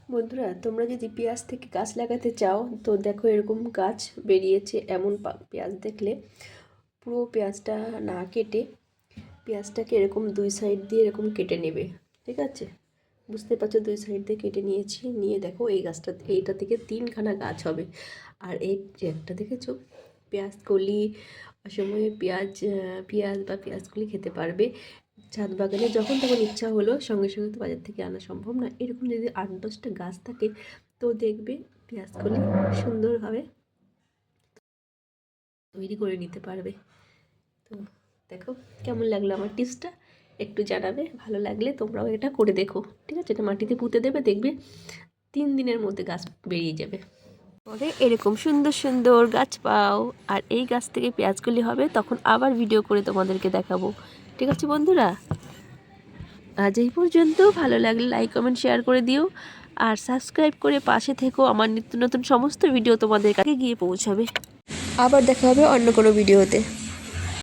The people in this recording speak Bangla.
বন্ধুরা, তোমরা যদি পেঁয়াজ থেকে গাছ লাগাতে চাও তো দেখো এরকম গাছ বেরিয়েছে। এমন পেঁয়াজ দেখলে পুরো পেঁয়াজটা না কেটে পেঁয়াজটাকে এরকম দুই সাইড দিয়ে এরকম কেটে নেবে। ঠিক আছে, বুঝতে পারছো? দুই সাইড দিয়ে কেটে নিয়েছি। নিয়ে দেখো এই গাছটা, এইটা থেকে 3খানা গাছ হবে। আর এই যে একটা দেখেছো পেঁয়াজ কলি, অসময়ে পেঁয়াজ বা পেঁয়াজকলি খেতে পারবে। ছাদ বাগানে যখন তখন ইচ্ছা হলো সঙ্গে সঙ্গে তো বাজার থেকে আনা সম্ভব না। এরকম যদি 8-10টা গাছ থাকে তো দেখবে পেঁয়াজকলি সুন্দরভাবে তৈরি করে নিতে পারবে। তো দেখো কেমন লাগলো আমার টিপসটা, একটু জানাবে। ভালো লাগলে তোমরাও এটা করে দেখো। ঠিক আছে, এটা মাটিতে পুঁতে দেবে, দেখবে 3 দিনের মধ্যে গাছ বেরিয়ে যাবে। পরে এরকম সুন্দর সুন্দর গাছ পাও। আর এই গাছ থেকে পেঁয়াজকলি হবে, তখন আবার ভিডিও করে তোমাদেরকে দেখাবো। ঠিক আছে বন্ধুরা, আজ এই পর্যন্ত। ভালো লাগলে লাইক কমেন্ট শেয়ার করে দিও, আর সাবস্ক্রাইব করে পাশে থেকো। আমার নিত্য নতুন সমস্ত ভিডিও তোমাদের কাছে গিয়ে পৌঁছাবে। আবার দেখা হবে অন্য কোনো ভিডিওতে।